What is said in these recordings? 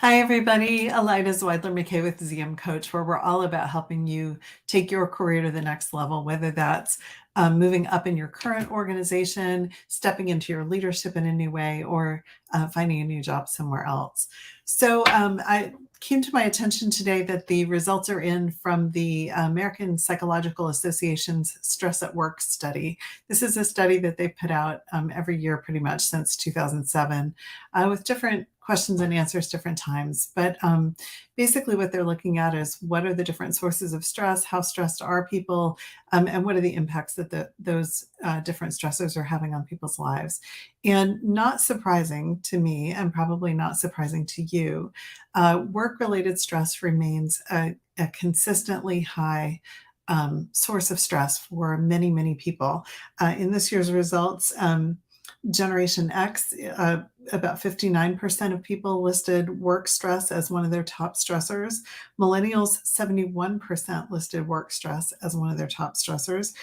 Hi, everybody. Elida Zweidler-McKay with ZM Coach, where we're all about helping you take your career to the next level, whether that's moving up in your current organization, stepping into your leadership in a new way, or finding a new job somewhere else. So I came to my attention today that the results are in from the American Psychological Association's Stress at Work study. This is a study that they put out every year pretty much since 2007 with different questions and answers different times. But basically what they're looking at is what are the different sources of stress, how stressed are people, and what are the impacts that those different stressors are having on people's lives. And not surprising to me, and probably not surprising to you, work-related stress remains a consistently high source of stress for many, many people. In this year's results, Generation X, about 59% of people listed work stress as one of their top stressors. Millennials, 71% listed work stress as one of their top stressors.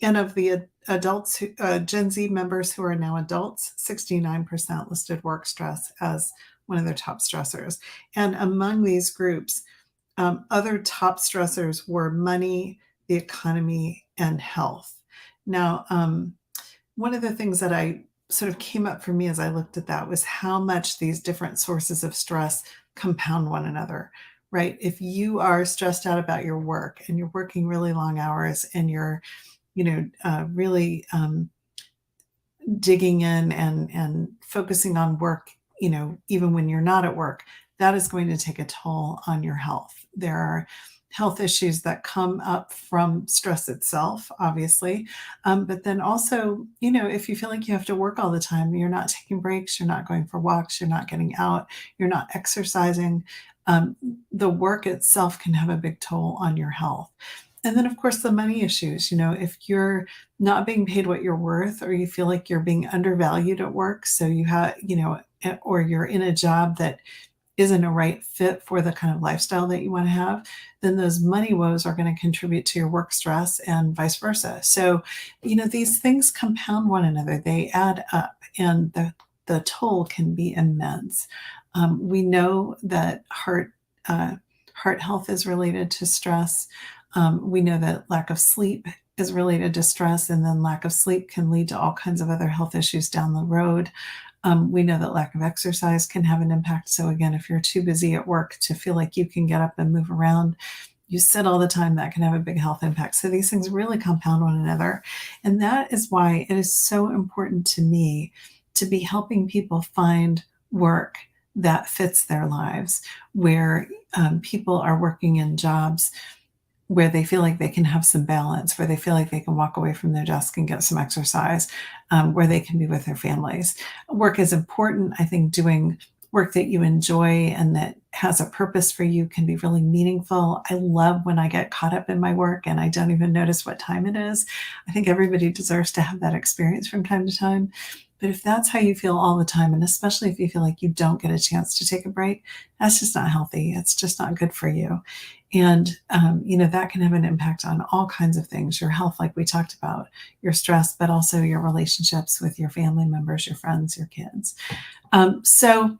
And of the adults, Gen Z members who are now adults, 69% listed work stress as one of their top stressors. And among these groups, other top stressors were money, the economy, and health. Now, one of the things that I sort of came up for me as I looked at that was how much these different sources of stress compound one another, right? If you are stressed out about your work and you're working really long hours and you're, really digging in and focusing on work, even when you're not at work, that is going to take a toll on your health. There are health issues that come up from stress itself, obviously. But then also, if you feel like you have to work all the time, you're not taking breaks, you're not going for walks, you're not getting out, you're not exercising, the work itself can have a big toll on your health. And then, of course, the money issues. If you're not being paid what you're worth, or you feel like you're being undervalued at work, so you have, or you're in a job that isn't a right fit for the kind of lifestyle that you want to have, then those money woes are going to contribute to your work stress and vice versa. So, these things compound one another, they add up, and the toll can be immense. We know that heart health is related to stress. We know that lack of sleep is related to stress, and then lack of sleep can lead to all kinds of other health issues down the road. We know that lack of exercise can have an impact. So again, if you're too busy at work to feel like you can get up and move around, you sit all the time, that can have a big health impact. So these things really compound one another. And that is why it is so important to me to be helping people find work that fits their lives, where people are working in jobs where they feel like they can have some balance, where they feel like they can walk away from their desk and get some exercise, where they can be with their families. Work is important. I think doing work that you enjoy and that has a purpose for you can be really meaningful. I love when I get caught up in my work and I don't even notice what time it is. I think everybody deserves to have that experience from time to time. But if that's how you feel all the time, and especially if you feel like you don't get a chance to take a break, that's just not healthy. It's just not good for you. And, that can have an impact on all kinds of things, your health, like we talked about, your stress, but also your relationships with your family members, your friends, your kids. So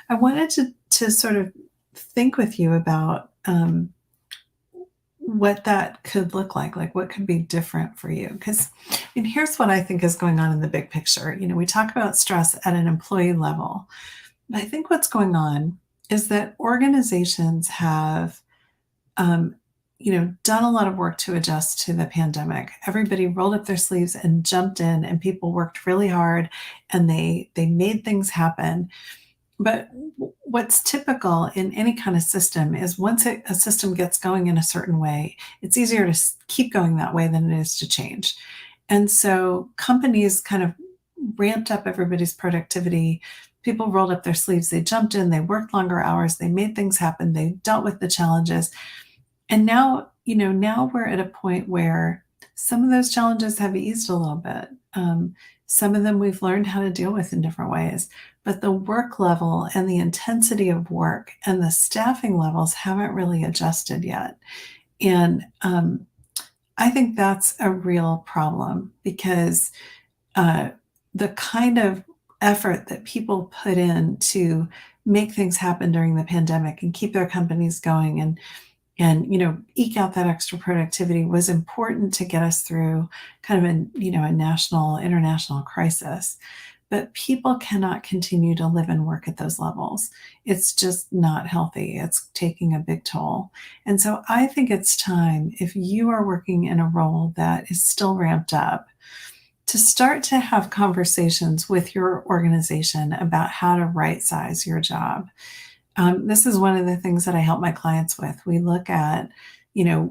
I wanted to sort of think with you about what that could look like what could be different for you. Because here's what I think is going on in the big picture. We talk about stress at an employee level. But I think what's going on is that organizations have done a lot of work to adjust to the pandemic. Everybody rolled up their sleeves and jumped in, and people worked really hard, and they made things happen. But what's typical in any kind of system is once a system gets going in a certain way, it's easier to keep going that way than it is to change. And so companies kind of ramped up everybody's productivity. People rolled up their sleeves, they jumped in, they worked longer hours, they made things happen, they dealt with the challenges. And now, now we're at a point where some of those challenges have eased a little bit. Some of them we've learned how to deal with in different ways, but the work level and the intensity of work and the staffing levels haven't really adjusted yet. And I think that's a real problem because the kind of effort that people put in to make things happen during the pandemic and keep their companies going and eke out that extra productivity was important to get us through kind of a national international crisis. But people cannot continue to live and work at those levels. It's just not healthy. It's taking a big toll. And so I think it's time, if you are working in a role that is still ramped up, to start to have conversations with your organization about how to right size your job. This is one of the things that I help my clients with. We look at,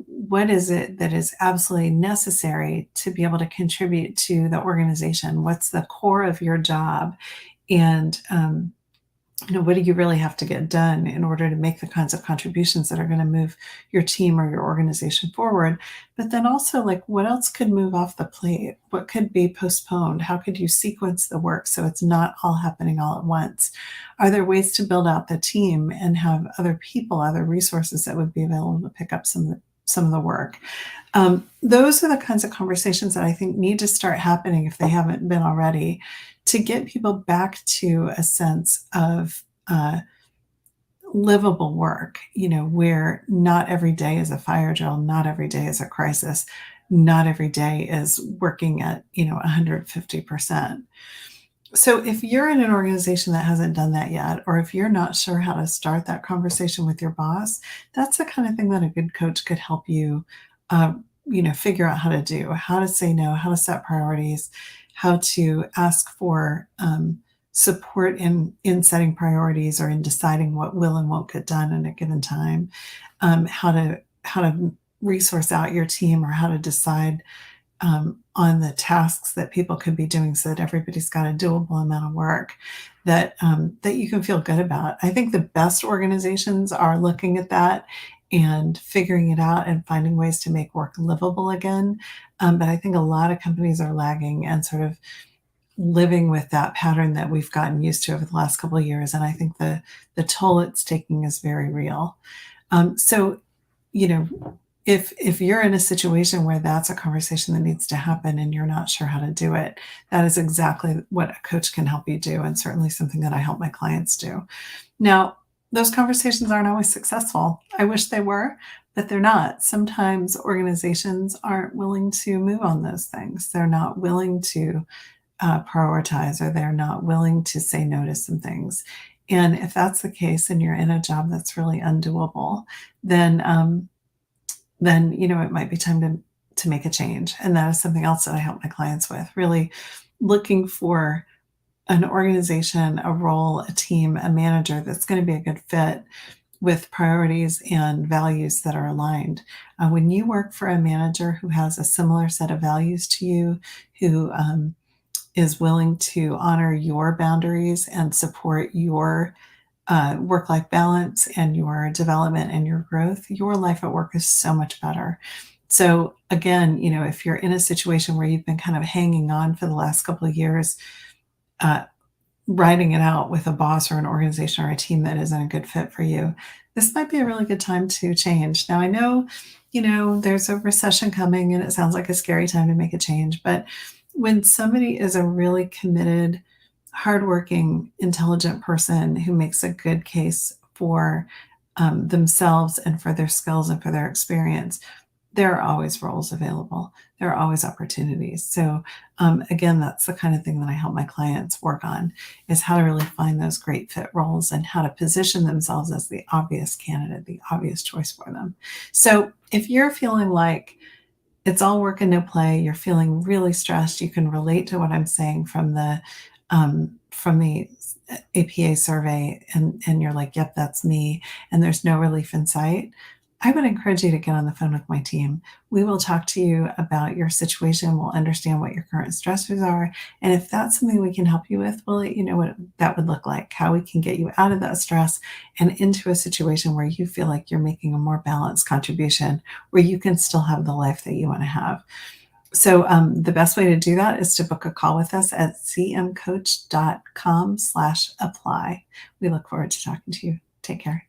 what is it that is absolutely necessary to be able to contribute to the organization? What's the core of your job? And what do you really have to get done in order to make the kinds of contributions that are going to move your team or your organization forward? But then also, like, what else could move off the plate? What could be postponed? How could you sequence the work so it's not all happening all at once? Are there ways to build out the team and have other people, other resources that would be available to pick up some of the work? Those are the kinds of conversations that I think need to start happening if they haven't been already, to get people back to a sense of livable work, where not every day is a fire drill, not every day is a crisis, not every day is working at 150%. So if you're in an organization that hasn't done that yet, or if you're not sure how to start that conversation with your boss, that's the kind of thing that a good coach could help you, figure out how to do, how to say no, how to set priorities, how to ask for support in setting priorities or in deciding what will and won't get done in a given time, how to resource out your team, or how to decide on the tasks that people could be doing so that everybody's got a doable amount of work that you can feel good about. I think the best organizations are looking at that and figuring it out and finding ways to make work livable again. But I think a lot of companies are lagging and sort of living with that pattern that we've gotten used to over the last couple of years. And I think the toll it's taking is very real. So, you know, if you're in a situation where that's a conversation that needs to happen and you're not sure how to do it, that is exactly what a coach can help you do, and certainly something that I help my clients do. Now, those conversations aren't always successful. I wish they were, but they're not. Sometimes organizations aren't willing to move on those things. They're not willing to prioritize, or they're not willing to say no to some things. And if that's the case and you're in a job that's really undoable, then it might be time to make a change. And that is something else that I help my clients with, really looking for an organization, a role, a team, a manager that's going to be a good fit with priorities and values that are aligned. When you work for a manager who has a similar set of values to you, who is willing to honor your boundaries and support your work-life balance and your development and your growth, your life at work is so much better. So again, if you're in a situation where you've been kind of hanging on for the last couple of years, uh, writing it out with a boss or an organization or a team that isn't a good fit for you, this might be a really good time to change. Now, I know, there's a recession coming and it sounds like a scary time to make a change, but when somebody is a really committed, hardworking, intelligent person who makes a good case for themselves and for their skills and for their experience, there are always roles available. There are always opportunities. So again, that's the kind of thing that I help my clients work on, is how to really find those great fit roles and how to position themselves as the obvious candidate, the obvious choice for them. So if you're feeling like it's all work and no play, you're feeling really stressed, you can relate to what I'm saying from the APA survey, and you're like, yep, that's me, and there's no relief in sight, I would encourage you to get on the phone with my team. We will talk to you about your situation. We'll understand what your current stressors are. And if that's something we can help you with, we'll let you know what that would look like, how we can get you out of that stress and into a situation where you feel like you're making a more balanced contribution, where you can still have the life that you want to have. So the best way to do that is to book a call with us at cmcoach.com/apply. We look forward to talking to you. Take care.